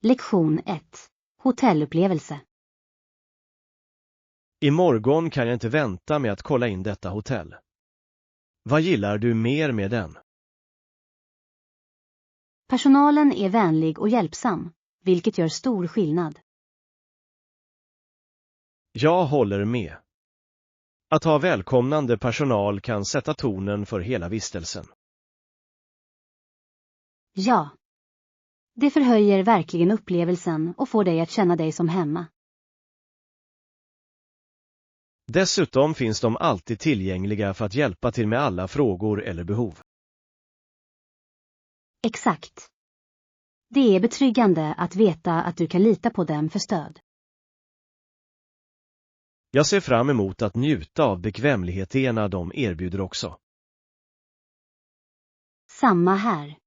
Lektion 1. Hotellupplevelse. Imorgon kan jag inte vänta med att kolla in detta hotell. Vad gillar du mer med den? Personalen är vänlig och hjälpsam, vilket gör stor skillnad. Jag håller med. Att ha välkomnande personal kan sätta tonen för hela vistelsen. Ja. Det förhöjer verkligen upplevelsen och får dig att känna dig som hemma. Dessutom finns de alltid tillgängliga för att hjälpa till med alla frågor eller behov. Exakt. Det är betryggande att veta att du kan lita på dem för stöd. Jag ser fram emot att njuta av bekvämligheterna de erbjuder också. Samma här.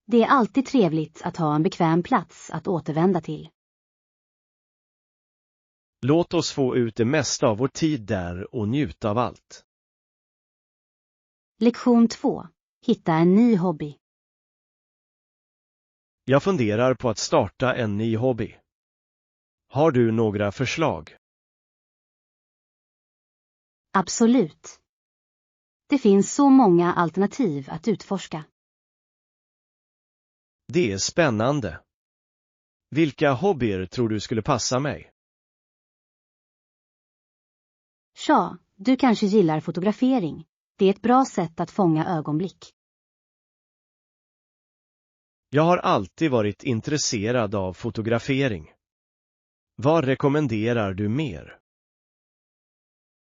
Det är alltid trevligt att ha en bekväm plats att återvända till. Låt oss få ut det mesta av vår tid där och njuta av allt. Lektion 2. Hitta en ny hobby. Jag funderar på att starta en ny hobby. Har du några förslag? Absolut. Det finns så många alternativ att utforska. Det är spännande. Vilka hobbyer tror du skulle passa mig? Tja, du kanske gillar fotografering. Det är ett bra sätt att fånga ögonblick. Jag har alltid varit intresserad av fotografering. Vad rekommenderar du mer?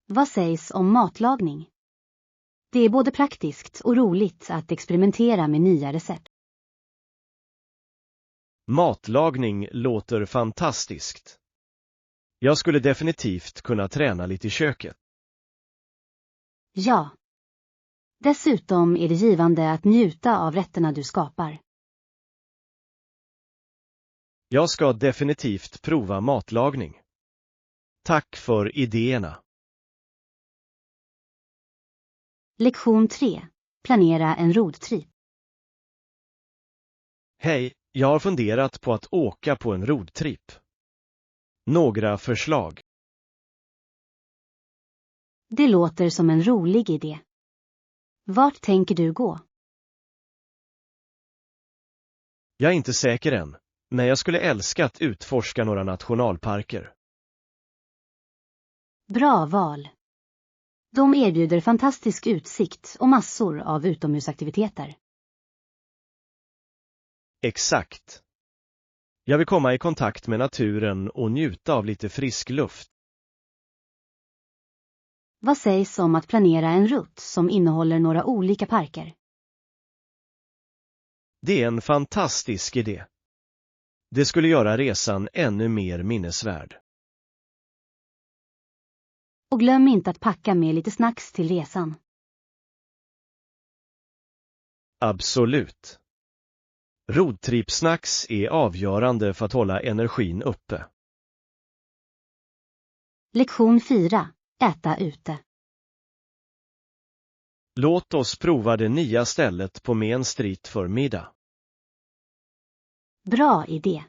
Vad sägs om matlagning? Det är både praktiskt och roligt att experimentera med nya recept. Matlagning låter fantastiskt. Jag skulle definitivt kunna träna lite i köket. Ja. Dessutom är det givande att njuta av rätterna du skapar. Jag ska definitivt prova matlagning. Tack för idéerna. Lektion 3. Planera en roadtrip. Hej, jag har funderat på att åka på en roadtrip. Några förslag. Det låter som en rolig idé. Vart tänker du gå? Jag är inte säker än, men jag skulle älska att utforska några nationalparker. Bra val. De erbjuder fantastisk utsikt och massor av utomhusaktiviteter. Exakt. Jag vill komma i kontakt med naturen och njuta av lite frisk luft. Vad sägs om att planera en rutt som innehåller några olika parker? Det är en fantastisk idé. Det skulle göra resan ännu mer minnesvärd. Och glöm inte att packa med lite snacks till resan. Absolut. Roadtrip-snacks är avgörande för att hålla energin uppe. Lektion 4. Äta ute. Låt oss prova det nya stället på Main Street för middag. Bra idé.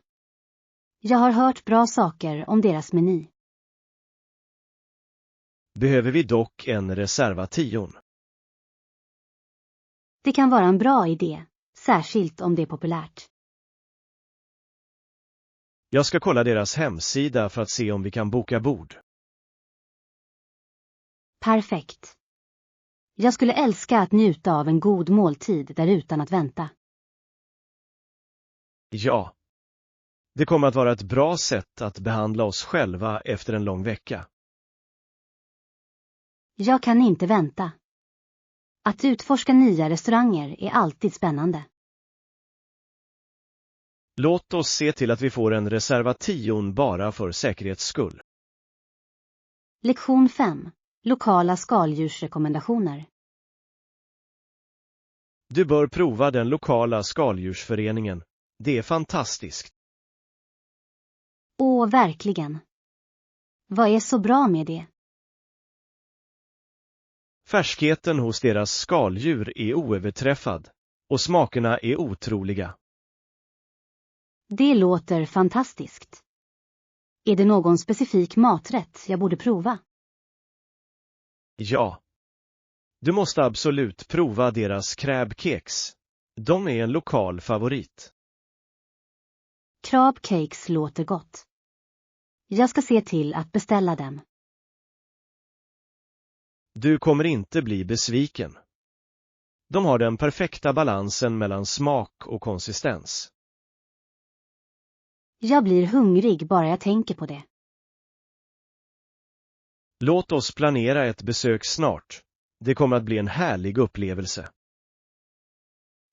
Jag har hört bra saker om deras meny. Behöver vi dock en reservation? Det kan vara en bra idé, särskilt om det är populärt. Jag ska kolla deras hemsida för att se om vi kan boka bord. Perfekt. Jag skulle älska att njuta av en god måltid där utan att vänta. Ja. Det kommer att vara ett bra sätt att behandla oss själva efter en lång vecka. Jag kan inte vänta. Att utforska nya restauranger är alltid spännande. Låt oss se till att vi får en reservation bara för säkerhets skull. Lektion 5. Lokala skaldjursrekommendationer. Du bör prova den lokala skaldjursföreningen. Det är fantastiskt. Åh, verkligen. Vad är så bra med det? Färskheten hos deras skaldjur är oöverträffad och smakerna är otroliga. Det låter fantastiskt. Är det någon specifik maträtt jag borde prova? Ja. Du måste absolut prova deras crabcakes. De är en lokal favorit. Crab cakes låter gott. Jag ska se till att beställa dem. Du kommer inte bli besviken. De har den perfekta balansen mellan smak och konsistens. Jag blir hungrig bara jag tänker på det. Låt oss planera ett besök snart. Det kommer att bli en härlig upplevelse.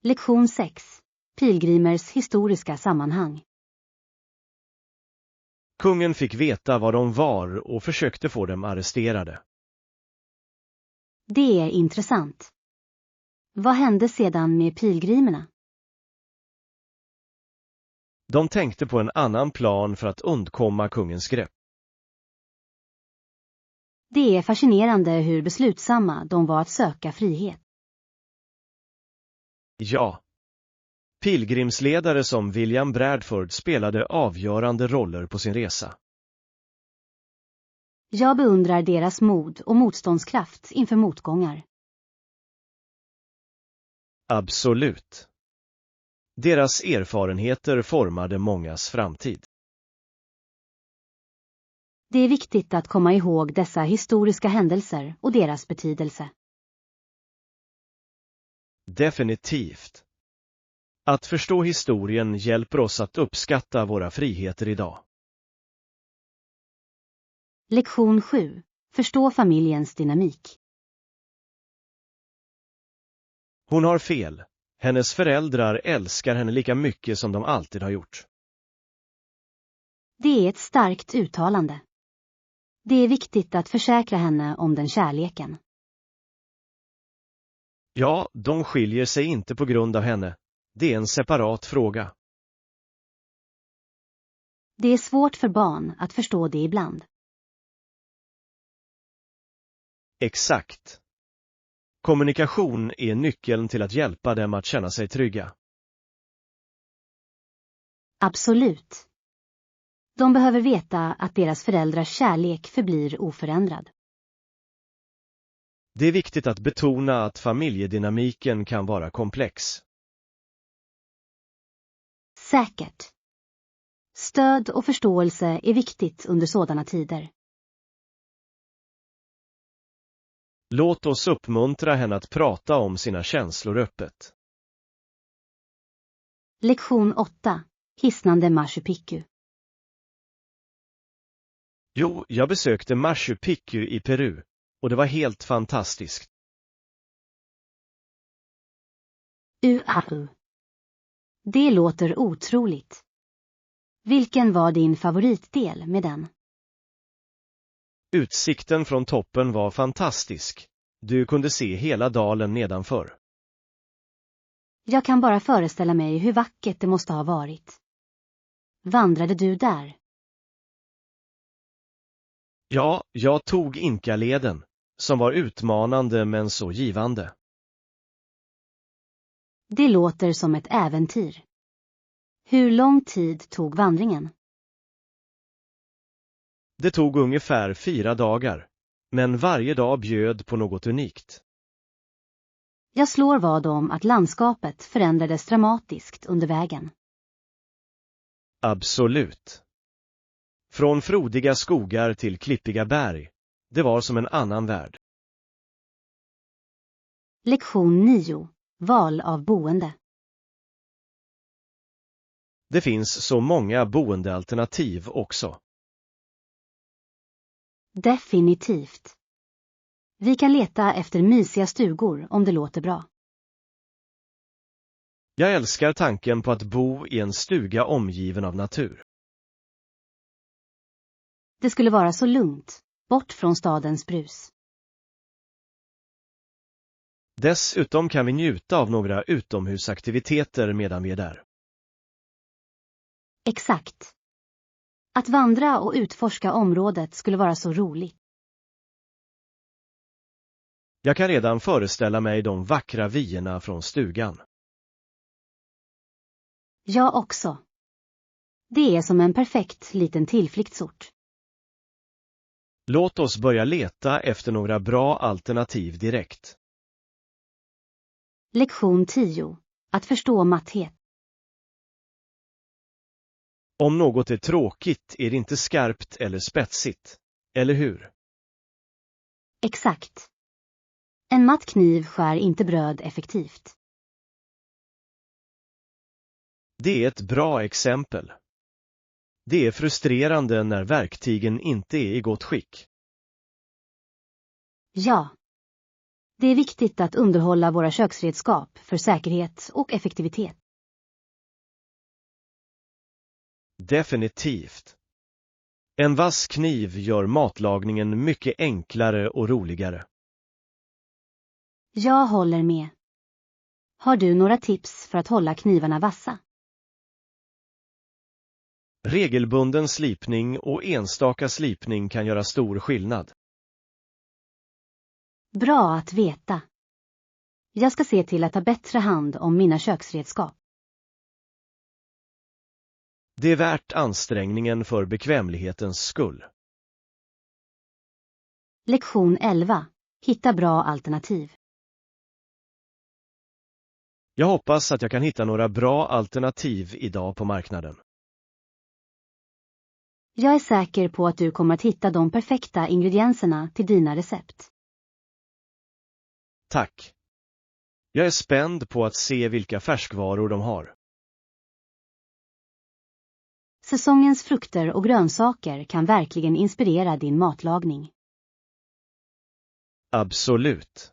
Lektion 6. Pilgrimers historiska sammanhang. Kungen fick veta var de var och försökte få dem arresterade. Det är intressant. Vad hände sedan med pilgrimerna? De tänkte på en annan plan för att undkomma kungens grepp. Det är fascinerande hur beslutsamma de var att söka frihet. Ja. Pilgrimsledare som William Bradford spelade avgörande roller på sin resa. Jag beundrar deras mod och motståndskraft inför motgångar. Absolut. Deras erfarenheter formade mångas framtid. Det är viktigt att komma ihåg dessa historiska händelser och deras betydelse. Definitivt. Att förstå historien hjälper oss att uppskatta våra friheter idag. Lektion 7. Förstå familjens dynamik. Hon har fel. Hennes föräldrar älskar henne lika mycket som de alltid har gjort. Det är ett starkt uttalande. Det är viktigt att försäkra henne om den kärleken. Ja, de skiljer sig inte på grund av henne. Det är en separat fråga. Det är svårt för barn att förstå det ibland. Exakt. Kommunikation är nyckeln till att hjälpa dem att känna sig trygga. Absolut. De behöver veta att deras föräldrars kärlek förblir oförändrad. Det är viktigt att betona att familjedynamiken kan vara komplex. Säkert. Stöd och förståelse är viktigt under sådana tider. Låt oss uppmuntra henne att prata om sina känslor öppet. Lektion 8. Hisnande Machu Picchu. Jo, jag besökte Machu Picchu i Peru och det var helt fantastiskt. Det låter otroligt. Vilken var din favoritdel med den? Utsikten från toppen var fantastisk. Du kunde se hela dalen nedanför. Jag kan bara föreställa mig hur vackert det måste ha varit. Vandrade du där? Ja, jag tog Inkaleden, som var utmanande men så givande. Det låter som ett äventyr. Hur lång tid tog vandringen? Det tog ungefär 4 dagar, men varje dag bjöd på något unikt. Jag slår vad om att landskapet förändrades dramatiskt under vägen. Absolut. Från frodiga skogar till klippiga berg, det var som en annan värld. Lektion 9. Val av boende. Det finns så många boendealternativ också. Definitivt. Vi kan leta efter mysiga stugor om det låter bra. Jag älskar tanken på att bo i en stuga omgiven av natur. Det skulle vara så lugnt, bort från stadens brus. Dessutom kan vi njuta av några utomhusaktiviteter medan vi är där. Exakt. Att vandra och utforska området skulle vara så roligt. Jag kan redan föreställa mig de vackra vyerna från stugan. Jag också. Det är som en perfekt liten tillflyktsort. Låt oss börja leta efter några bra alternativ direkt. Lektion 10. Att förstå matthet. Om något är tråkigt är det inte skarpt eller spetsigt, eller hur? Exakt. En matt kniv skär inte bröd effektivt. Det är ett bra exempel. Det är frustrerande när verktygen inte är i gott skick. Ja. Det är viktigt att underhålla våra köksredskap för säkerhet och effektivitet. Definitivt. En vass kniv gör matlagningen mycket enklare och roligare. Jag håller med. Har du några tips för att hålla knivarna vassa? Regelbunden slipning och enstaka slipning kan göra stor skillnad. Bra att veta. Jag ska se till att ta bättre hand om mina köksredskap. Det är värt ansträngningen för bekvämlighetens skull. Lektion 11. Hitta bra alternativ. Jag hoppas att jag kan hitta några bra alternativ idag på marknaden. Jag är säker på att du kommer att hitta de perfekta ingredienserna till dina recept. Tack. Jag är spänd på att se vilka färskvaror de har. Säsongens frukter och grönsaker kan verkligen inspirera din matlagning. Absolut.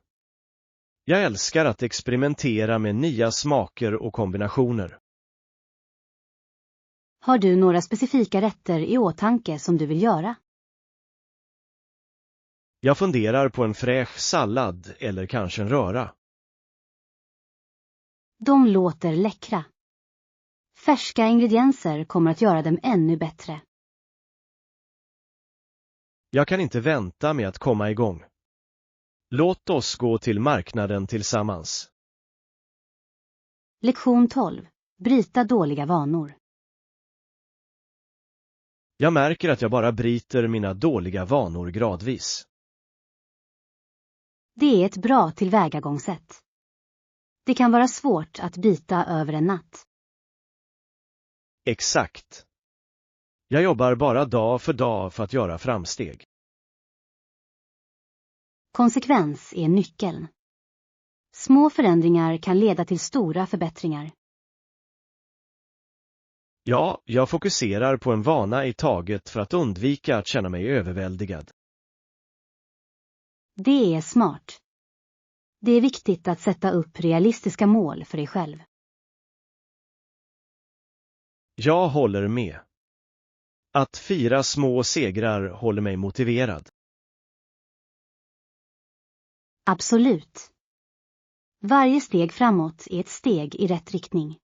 Jag älskar att experimentera med nya smaker och kombinationer. Har du några specifika rätter i åtanke som du vill göra? Jag funderar på en fräsch sallad eller kanske en röra. De låter läckra. Färska ingredienser kommer att göra dem ännu bättre. Jag kan inte vänta med att komma igång. Låt oss gå till marknaden tillsammans. Lektion 12. Bryta dåliga vanor. Jag märker att jag bara bryter mina dåliga vanor gradvis. Det är ett bra tillvägagångssätt. Det kan vara svårt att byta över en natt. Exakt. Jag jobbar bara dag för dag för att göra framsteg. Konsekvens är nyckeln. Små förändringar kan leda till stora förbättringar. Ja, jag fokuserar på en vana i taget för att undvika att känna mig överväldigad. Det är smart. Det är viktigt att sätta upp realistiska mål för dig själv. Jag håller med. Att fira små segrar håller mig motiverad. Absolut. Varje steg framåt är ett steg i rätt riktning.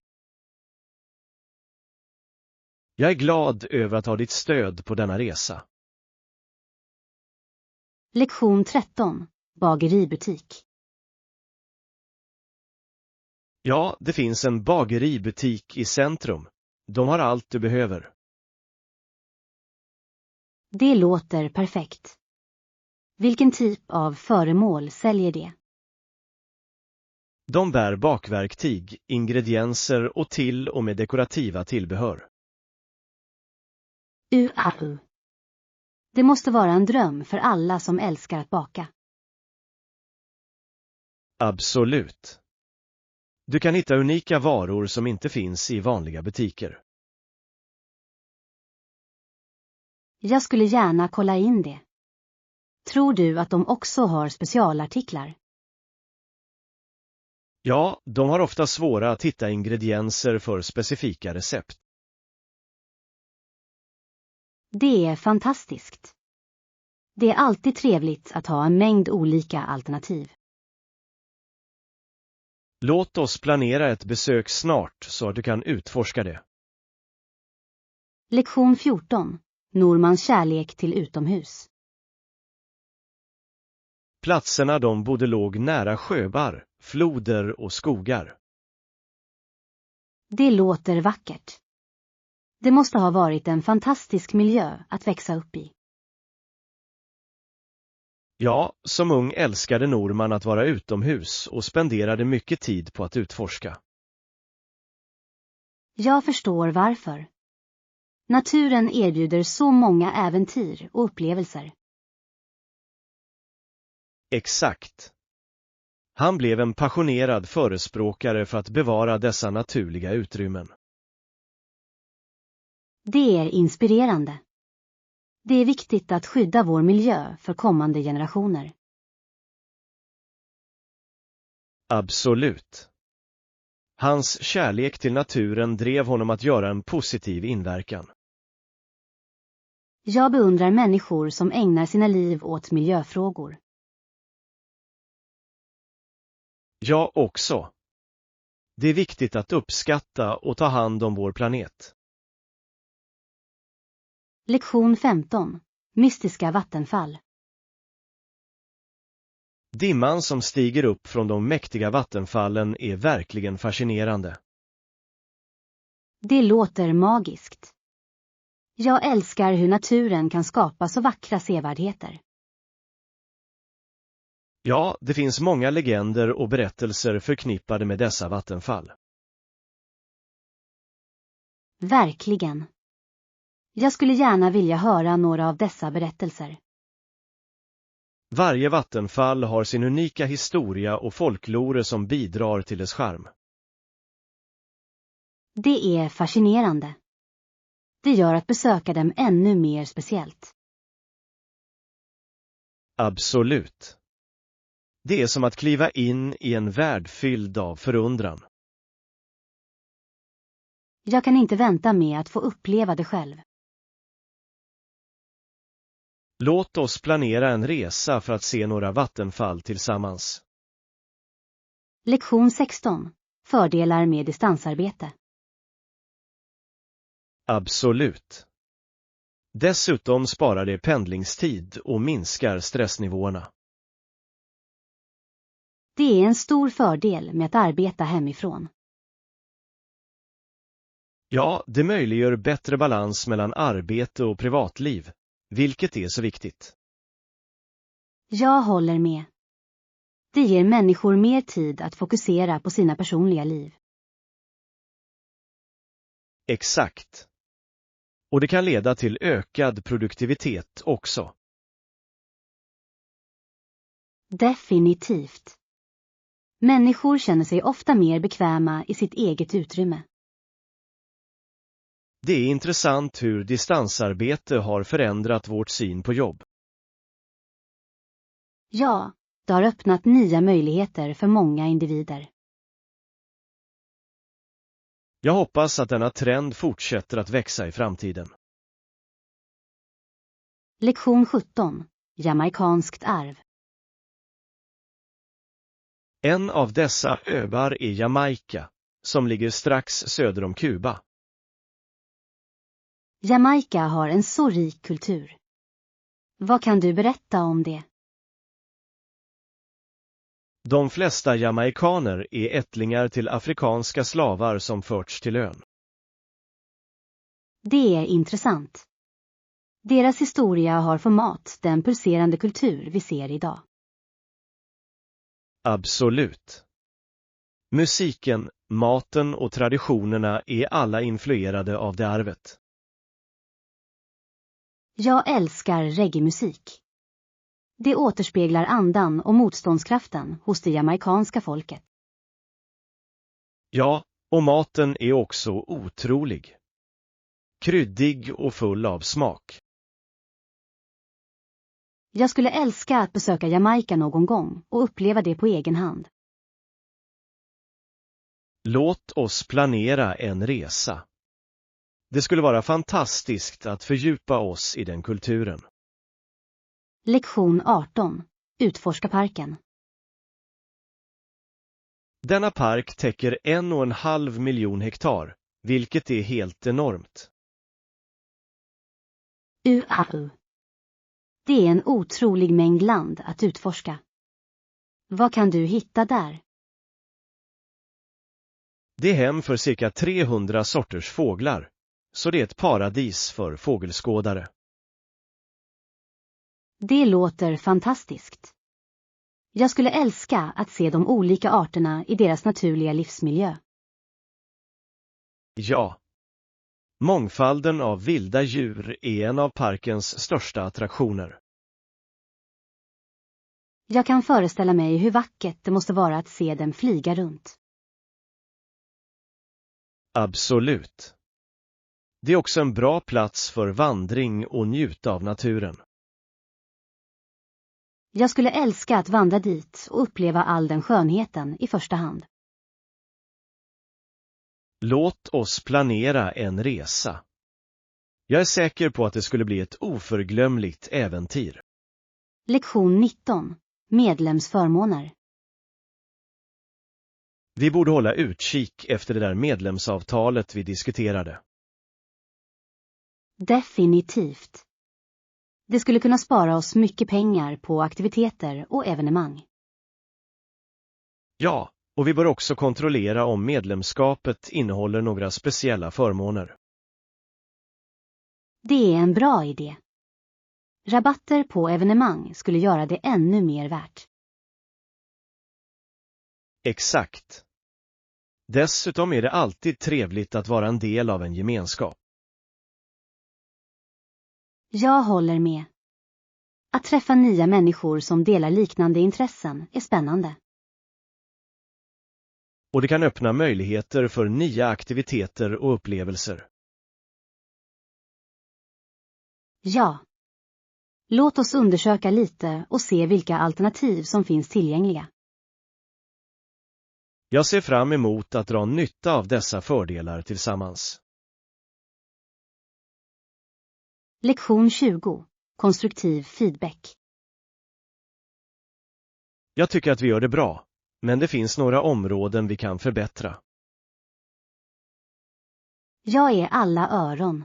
Jag är glad över att ha ditt stöd på denna resa. Lektion 13. Bageributik. Ja, det finns en bageributik i centrum. De har allt du behöver. Det låter perfekt. Vilken typ av föremål säljer det? De bär bakverktyg, ingredienser och till och med dekorativa tillbehör. UAU. Det måste vara en dröm för alla som älskar att baka. Absolut. Du kan hitta unika varor som inte finns i vanliga butiker. Jag skulle gärna kolla in det. Tror du att de också har specialartiklar? Ja, de har ofta svåra att hitta ingredienser för specifika recept. Det är fantastiskt. Det är alltid trevligt att ha en mängd olika alternativ. Låt oss planera ett besök snart så att du kan utforska det. Lektion 14. Normans kärlek till utomhus. Platserna de bodde låg nära sjöar, floder och skogar. Det låter vackert. Det måste ha varit en fantastisk miljö att växa upp i. Ja, som ung älskade Norman att vara utomhus och spenderade mycket tid på att utforska. Jag förstår varför. Naturen erbjuder så många äventyr och upplevelser. Exakt. Han blev en passionerad förespråkare för att bevara dessa naturliga utrymmen. Det är inspirerande. Det är viktigt att skydda vår miljö för kommande generationer. Absolut. Hans kärlek till naturen drev honom att göra en positiv inverkan. Jag beundrar människor som ägnar sina liv åt miljöfrågor. Jag också. Det är viktigt att uppskatta och ta hand om vår planet. Lektion 15. Mystiska vattenfall. Dimman som stiger upp från de mäktiga vattenfallen är verkligen fascinerande. Det låter magiskt. Jag älskar hur naturen kan skapa så vackra sevärdheter. Ja, det finns många legender och berättelser förknippade med dessa vattenfall. Verkligen. Jag skulle gärna vilja höra några av dessa berättelser. Varje vattenfall har sin unika historia och folklore som bidrar till dess charm. Det är fascinerande. Det gör att besöka dem ännu mer speciellt. Absolut. Det är som att kliva in i en värld fylld av förundran. Jag kan inte vänta med att få uppleva det själv. Låt oss planera en resa för att se några vattenfall tillsammans. Lektion 16. Fördelar med distansarbete. Absolut. Dessutom sparar det pendlingstid och minskar stressnivåerna. Det är en stor fördel med att arbeta hemifrån. Ja, det möjliggör bättre balans mellan arbete och privatliv, vilket är så viktigt. Jag håller med. Det ger människor mer tid att fokusera på sina personliga liv. Exakt. Och det kan leda till ökad produktivitet också. Definitivt. Människor känner sig ofta mer bekväma i sitt eget utrymme. Det är intressant hur distansarbete har förändrat vårt syn på jobb. Ja, det har öppnat nya möjligheter för många individer. Jag hoppas att denna trend fortsätter att växa i framtiden. Lektion 17. Jamaikanskt arv. En av dessa öar är Jamaica, som ligger strax söder om Kuba. Jamaica har en så rik kultur. Vad kan du berätta om det? De flesta jamaikaner är ättlingar till afrikanska slavar som förts till ön. Det är intressant. Deras historia har format den pulserande kultur vi ser idag. Absolut. Musiken, maten och traditionerna är alla influerade av det arvet. Jag älskar reggae-musik. Det återspeglar andan och motståndskraften hos det jamaikanska folket. Ja, och maten är också otrolig. Kryddig och full av smak. Jag skulle älska att besöka Jamaica någon gång och uppleva det på egen hand. Låt oss planera en resa. Det skulle vara fantastiskt att fördjupa oss i den kulturen. Lektion 18. Utforska parken. Denna park täcker 1,5 miljon hektar, vilket är helt enormt. UAU. Det är en otrolig mängd land att utforska. Vad kan du hitta där? Det är hem för cirka 300 sorters fåglar, så det är ett paradis för fågelskådare. Det låter fantastiskt. Jag skulle älska att se de olika arterna i deras naturliga livsmiljö. Ja. Mångfalden av vilda djur är en av parkens största attraktioner. Jag kan föreställa mig hur vackert det måste vara att se dem flyga runt. Absolut. Det är också en bra plats för vandring och njuta av naturen. Jag skulle älska att vandra dit och uppleva all den skönheten i första hand. Låt oss planera en resa. Jag är säker på att det skulle bli ett oförglömligt äventyr. Lektion 19. Medlemsförmåner. Vi borde hålla utkik efter det där medlemsavtalet vi diskuterade. Definitivt. Det skulle kunna spara oss mycket pengar på aktiviteter och evenemang. Ja, och vi bör också kontrollera om medlemskapet innehåller några speciella förmåner. Det är en bra idé. Rabatter på evenemang skulle göra det ännu mer värt. Exakt. Dessutom är det alltid trevligt att vara en del av en gemenskap. Jag håller med. Att träffa nya människor som delar liknande intressen är spännande. Och det kan öppna möjligheter för nya aktiviteter och upplevelser. Ja. Låt oss undersöka lite och se vilka alternativ som finns tillgängliga. Jag ser fram emot att dra nytta av dessa fördelar tillsammans. Lektion 20. Konstruktiv feedback. Jag tycker att vi gör det bra, men det finns några områden vi kan förbättra. Jag är alla öron.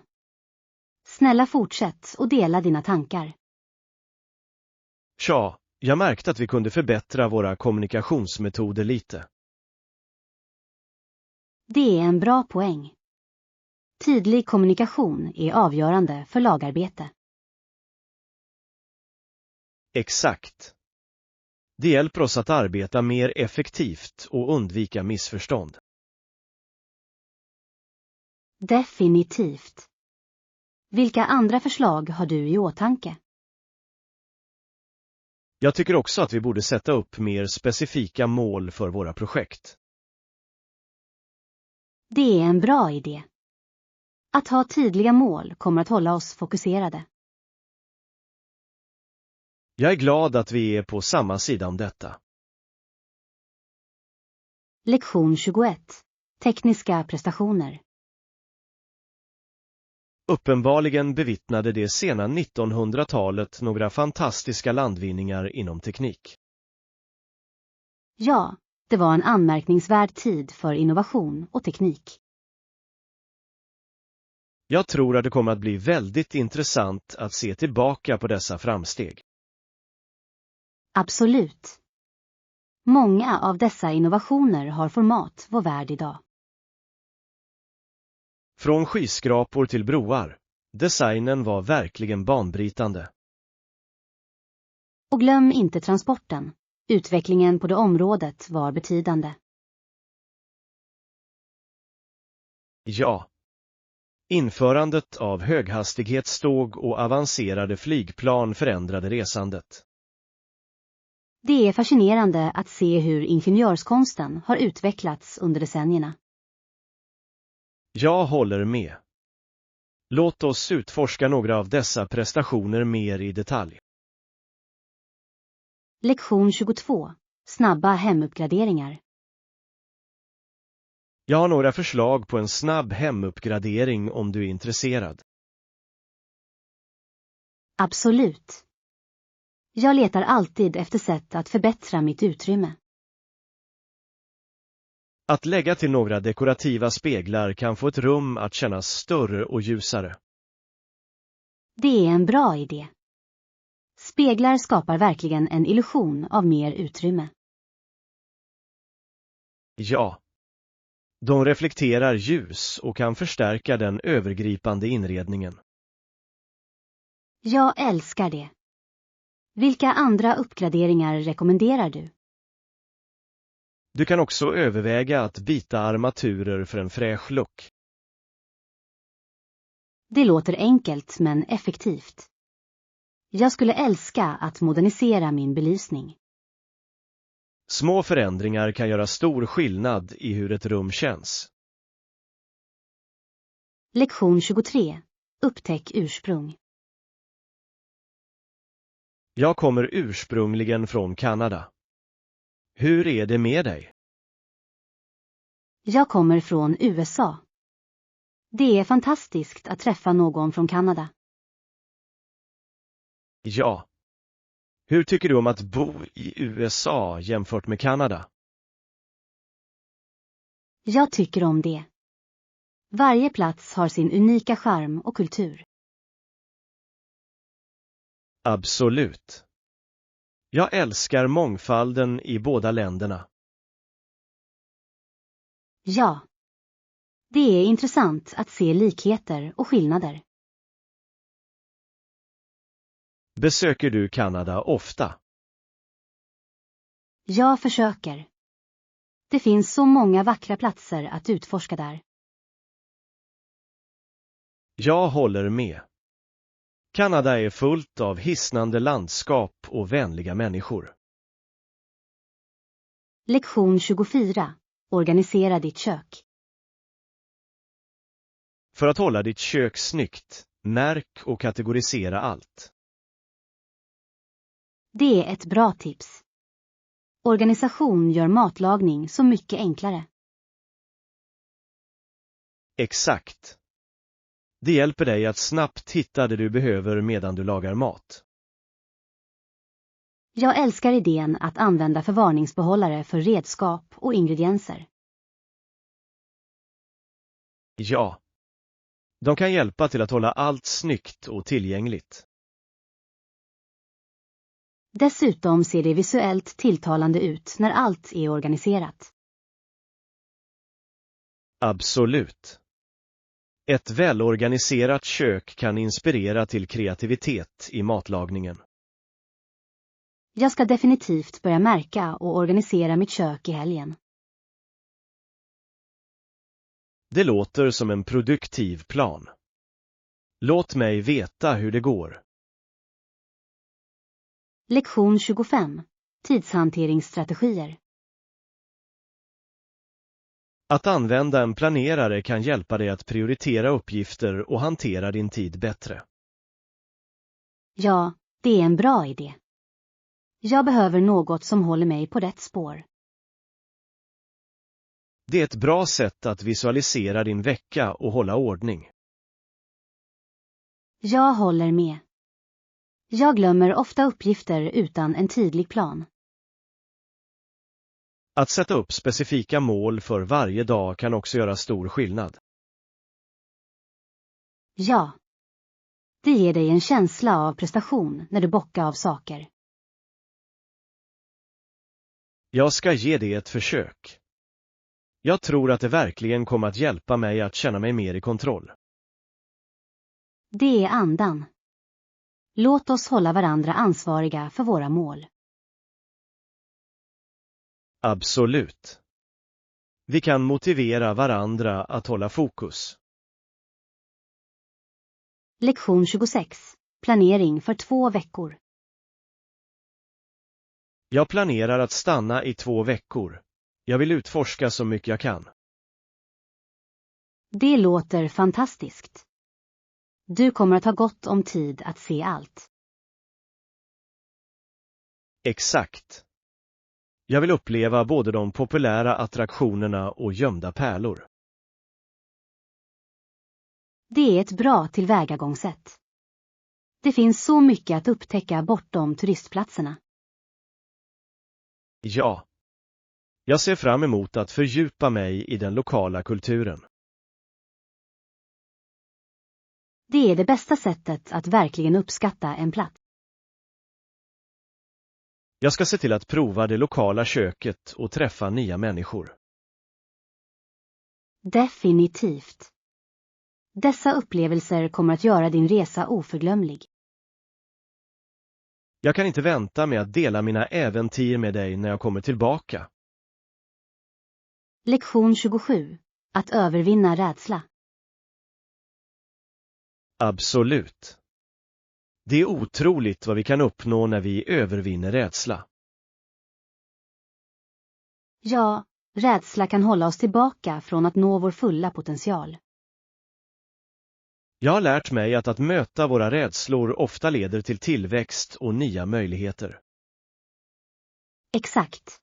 Snälla fortsätt och dela dina tankar. Tja, jag märkte att vi kunde förbättra våra kommunikationsmetoder lite. Det är en bra poäng. Tydlig kommunikation är avgörande för lagarbete. Exakt. Det hjälper oss att arbeta mer effektivt och undvika missförstånd. Definitivt. Vilka andra förslag har du i åtanke? Jag tycker också att vi borde sätta upp mer specifika mål för våra projekt. Det är en bra idé. Att ha tydliga mål kommer att hålla oss fokuserade. Jag är glad att vi är på samma sida om detta. Lektion 21. Tekniska prestationer. Uppenbarligen bevittnade det sena 1900-talet några fantastiska landvinningar inom teknik. Ja, det var en anmärkningsvärd tid för innovation och teknik. Jag tror att det kommer att bli väldigt intressant att se tillbaka på dessa framsteg. Absolut. Många av dessa innovationer har format vår värld idag. Från skyskrapor till broar. Designen var verkligen banbrytande. Och glöm inte transporten. Utvecklingen på det området var betydande. Ja. Införandet av höghastighetståg och avancerade flygplan förändrade resandet. Det är fascinerande att se hur ingenjörskonsten har utvecklats under decennierna. Jag håller med. Låt oss utforska några av dessa prestationer mer i detalj. Lektion 22. Snabba hemuppgraderingar. Jag har några förslag på en snabb hemuppgradering om du är intresserad. Absolut. Jag letar alltid efter sätt att förbättra mitt utrymme. Att lägga till några dekorativa speglar kan få ett rum att kännas större och ljusare. Det är en bra idé. Speglar skapar verkligen en illusion av mer utrymme. Ja. De reflekterar ljus och kan förstärka den övergripande inredningen. Jag älskar det. Vilka andra uppgraderingar rekommenderar du? Du kan också överväga att byta armaturer för en fräsch look. Det låter enkelt men effektivt. Jag skulle älska att modernisera min belysning. Små förändringar kan göra stor skillnad i hur ett rum känns. Lektion 23. Upptäck ursprung. Jag kommer ursprungligen från Kanada. Hur är det med dig? Jag kommer från USA. Det är fantastiskt att träffa någon från Kanada. Ja. Hur tycker du om att bo i USA jämfört med Kanada? Jag tycker om det. Varje plats har sin unika charm och kultur. Absolut. Jag älskar mångfalden i båda länderna. Ja. Det är intressant att se likheter och skillnader. Besöker du Kanada ofta? Jag försöker. Det finns så många vackra platser att utforska där. Jag håller med. Kanada är fullt av hisnande landskap och vänliga människor. Lektion 24. Organisera ditt kök. För att hålla ditt kök snyggt, märk och kategorisera allt. Det är ett bra tips. Organisation gör matlagning så mycket enklare. Exakt. Det hjälper dig att snabbt hitta det du behöver medan du lagar mat. Jag älskar idén att använda förvarningsbehållare för redskap och ingredienser. Ja. De kan hjälpa till att hålla allt snyggt och tillgängligt. Dessutom ser det visuellt tilltalande ut när allt är organiserat. Absolut. Ett välorganiserat kök kan inspirera till kreativitet i matlagningen. Jag ska definitivt börja märka och organisera mitt kök i helgen. Det låter som en produktiv plan. Låt mig veta hur det går. Lektion 25. Tidshanteringsstrategier. Att använda en planerare kan hjälpa dig att prioritera uppgifter och hantera din tid bättre. Ja, det är en bra idé. Jag behöver något som håller mig på rätt spår. Det är ett bra sätt att visualisera din vecka och hålla ordning. Jag håller med. Jag glömmer ofta uppgifter utan en tydlig plan. Att sätta upp specifika mål för varje dag kan också göra stor skillnad. Ja. Det ger dig en känsla av prestation när du bockar av saker. Jag ska ge det ett försök. Jag tror att det verkligen kommer att hjälpa mig att känna mig mer i kontroll. Det är andan. Låt oss hålla varandra ansvariga för våra mål. Absolut. Vi kan motivera varandra att hålla fokus. Lektion 26. Planering för 2 veckor. Jag planerar att stanna i 2 veckor. Jag vill utforska så mycket jag kan. Det låter fantastiskt. Du kommer att ha gott om tid att se allt. Exakt. Jag vill uppleva både de populära attraktionerna och gömda pärlor. Det är ett bra tillvägagångssätt. Det finns så mycket att upptäcka bortom turistplatserna. Ja. Jag ser fram emot att fördjupa mig i den lokala kulturen. Det är det bästa sättet att verkligen uppskatta en plats. Jag ska se till att prova det lokala köket och träffa nya människor. Definitivt. Dessa upplevelser kommer att göra din resa oförglömlig. Jag kan inte vänta med att dela mina äventyr med dig när jag kommer tillbaka. Lektion 27. Att övervinna rädsla. Absolut. Det är otroligt vad vi kan uppnå när vi övervinner rädsla. Ja, rädsla kan hålla oss tillbaka från att nå vår fulla potential. Jag har lärt mig att möta våra rädslor ofta leder till tillväxt och nya möjligheter. Exakt.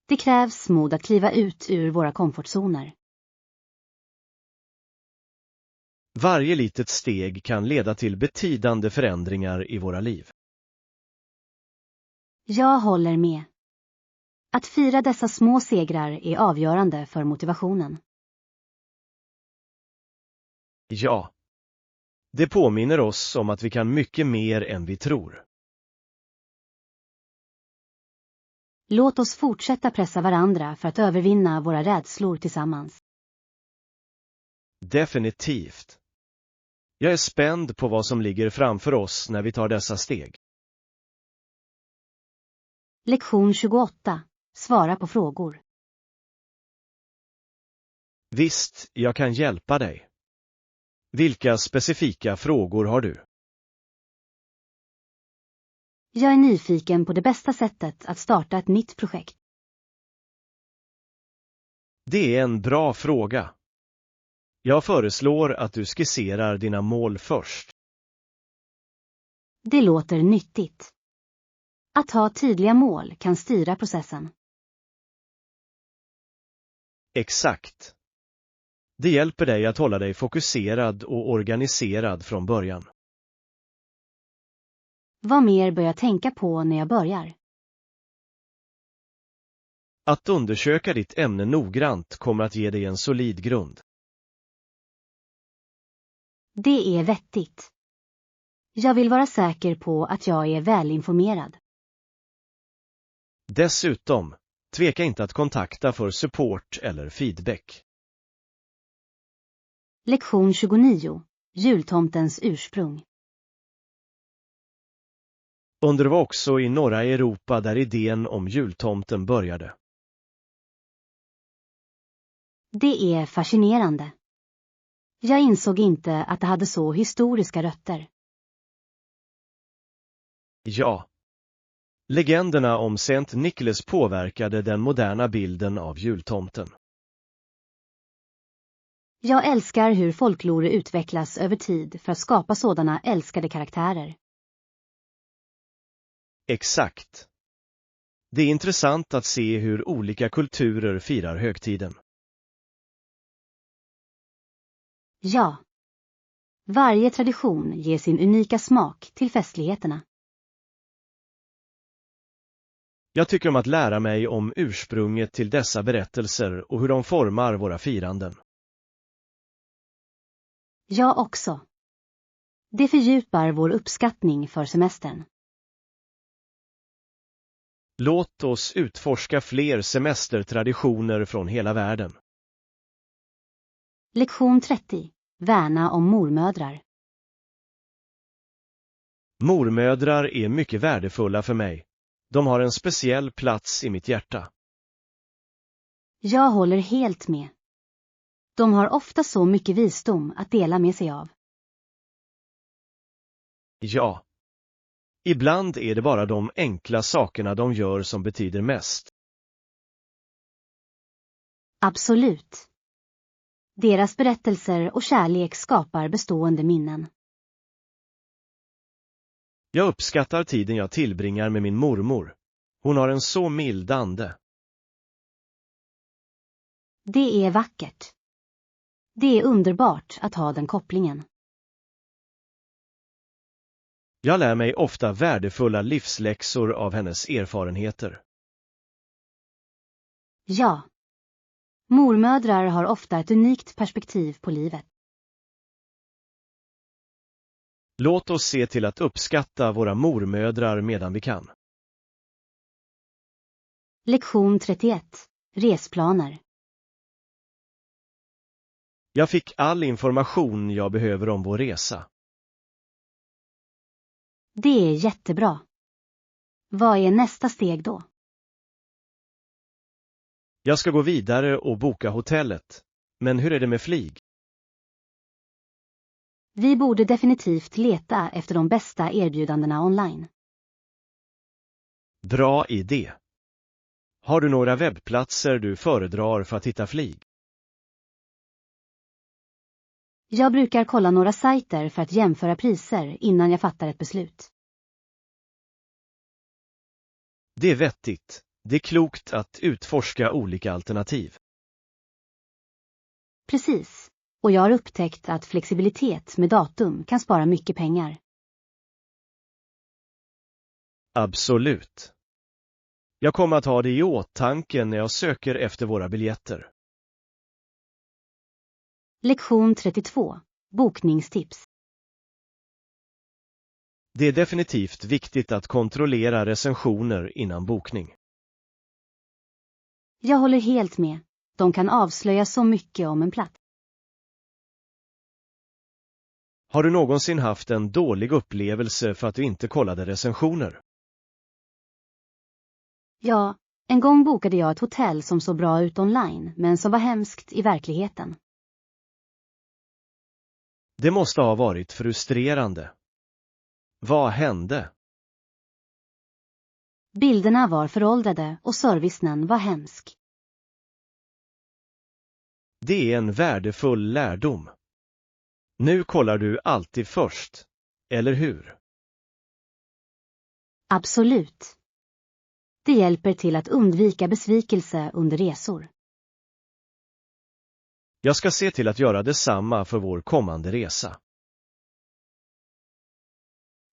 Det krävs mod att kliva ut ur våra komfortzoner. Varje litet steg kan leda till betydande förändringar i våra liv. Jag håller med. Att fira dessa små segrar är avgörande för motivationen. Ja. Det påminner oss om att vi kan mycket mer än vi tror. Låt oss fortsätta pressa varandra för att övervinna våra rädslor tillsammans. Definitivt. Jag är spänd på vad som ligger framför oss när vi tar dessa steg. Lektion 28. Svara på frågor. Visst, jag kan hjälpa dig. Vilka specifika frågor har du? Jag är nyfiken på det bästa sättet att starta ett nytt projekt. Det är en bra fråga. Jag föreslår att du skisserar dina mål först. Det låter nyttigt. Att ha tydliga mål kan styra processen. Exakt. Det hjälper dig att hålla dig fokuserad och organiserad från början. Vad mer bör jag tänka på när jag börjar? Att undersöka ditt ämne noggrant kommer att ge dig en solid grund. Det är vettigt. Jag vill vara säker på att jag är välinformerad. Dessutom, tveka inte att kontakta för support eller feedback. Lektion 29. Jultomtens ursprung. Det var också i norra Europa där idén om jultomten började. Det är fascinerande. Jag insåg inte att det hade så historiska rötter. Ja. Legenderna om Saint Nicholas påverkade den moderna bilden av jultomten. Jag älskar hur folklore utvecklas över tid för att skapa sådana älskade karaktärer. Exakt. Det är intressant att se hur olika kulturer firar högtiden. Ja. Varje tradition ger sin unika smak till festligheterna. Jag tycker om att lära mig om ursprunget till dessa berättelser och hur de formar våra firanden. Jag också. Det fördjupar vår uppskattning för semestern. Låt oss utforska fler semestertraditioner från hela världen. Lektion 30. Värna om mormödrar. Mormödrar är mycket värdefulla för mig. De har en speciell plats i mitt hjärta. Jag håller helt med. De har ofta så mycket visdom att dela med sig av. Ja. Ibland är det bara de enkla sakerna de gör som betyder mest. Absolut. Deras berättelser och kärlek skapar bestående minnen. Jag uppskattar tiden jag tillbringar med min mormor. Hon har en så mild ande. Det är vackert. Det är underbart att ha den kopplingen. Jag lär mig ofta värdefulla livsläxor av hennes erfarenheter. Ja. Mormödrar har ofta ett unikt perspektiv på livet. Låt oss se till att uppskatta våra mormödrar medan vi kan. Lektion 31. Resplaner. Jag fick all information jag behöver om vår resa. Det är jättebra. Vad är nästa steg då? Jag ska gå vidare och boka hotellet. Men hur är det med flyg? Vi borde definitivt leta efter de bästa erbjudandena online. Bra idé. Har du några webbplatser du föredrar för att hitta flyg? Jag brukar kolla några sajter för att jämföra priser innan jag fattar ett beslut. Det är vettigt. Det är klokt att utforska olika alternativ. Precis. Och jag har upptäckt att flexibilitet med datum kan spara mycket pengar. Absolut. Jag kommer att ha det i åtanke när jag söker efter våra biljetter. Lektion 32. Bokningstips. Det är definitivt viktigt att kontrollera recensioner innan bokning. Jag håller helt med. De kan avslöja så mycket om en plats. Har du någonsin haft en dålig upplevelse för att du inte kollade recensioner? Ja, en gång bokade jag ett hotell som såg bra ut online, men som var hemskt i verkligheten. Det måste ha varit frustrerande. Vad hände? Bilderna var föråldrade och servicen var hemsk. Det är en värdefull lärdom. Nu kollar du alltid först, eller hur? Absolut. Det hjälper till att undvika besvikelse under resor. Jag ska se till att göra detsamma för vår kommande resa.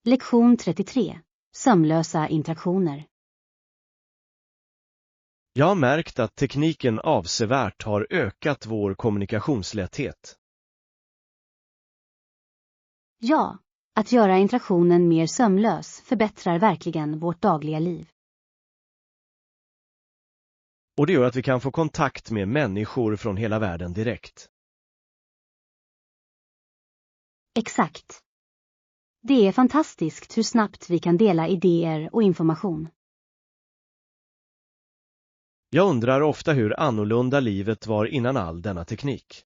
Lektion 33. Sömlösa interaktioner. Jag har märkt att tekniken avsevärt har ökat vår kommunikationslätthet. Ja, att göra interaktionen mer sömlös förbättrar verkligen vårt dagliga liv. Och det gör att vi kan få kontakt med människor från hela världen direkt. Exakt. Det är fantastiskt hur snabbt vi kan dela idéer och information. Jag undrar ofta hur annorlunda livet var innan all denna teknik.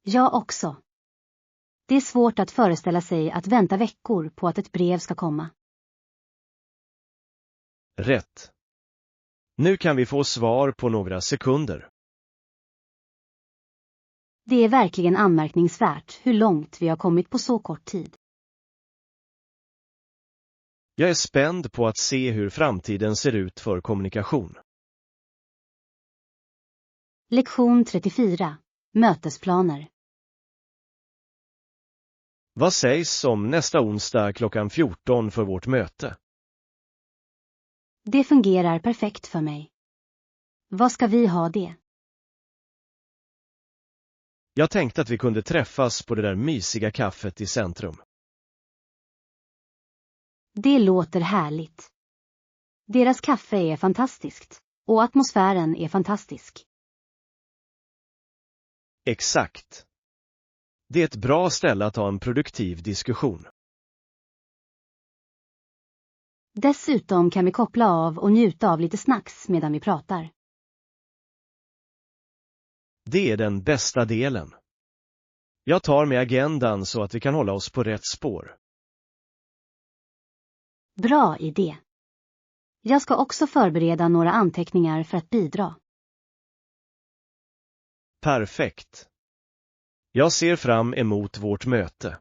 Jag också. Det är svårt att föreställa sig att vänta veckor på att ett brev ska komma. Rätt. Nu kan vi få svar på några sekunder. Det är verkligen anmärkningsvärt hur långt vi har kommit på så kort tid. Jag är spänd på att se hur framtiden ser ut för kommunikation. Lektion 34. Mötesplaner. Vad sägs om nästa onsdag klockan 14 för vårt möte? Det fungerar perfekt för mig. Vad ska vi ha det? Jag tänkte att vi kunde träffas på det där mysiga kaffet i centrum. Det låter härligt. Deras kaffe är fantastiskt och atmosfären är fantastisk. Exakt. Det är ett bra ställe att ha en produktiv diskussion. Dessutom kan vi koppla av och njuta av lite snacks medan vi pratar. Det är den bästa delen. Jag tar med agendan så att vi kan hålla oss på rätt spår. Bra idé. Jag ska också förbereda några anteckningar för att bidra. Perfekt. Jag ser fram emot vårt möte.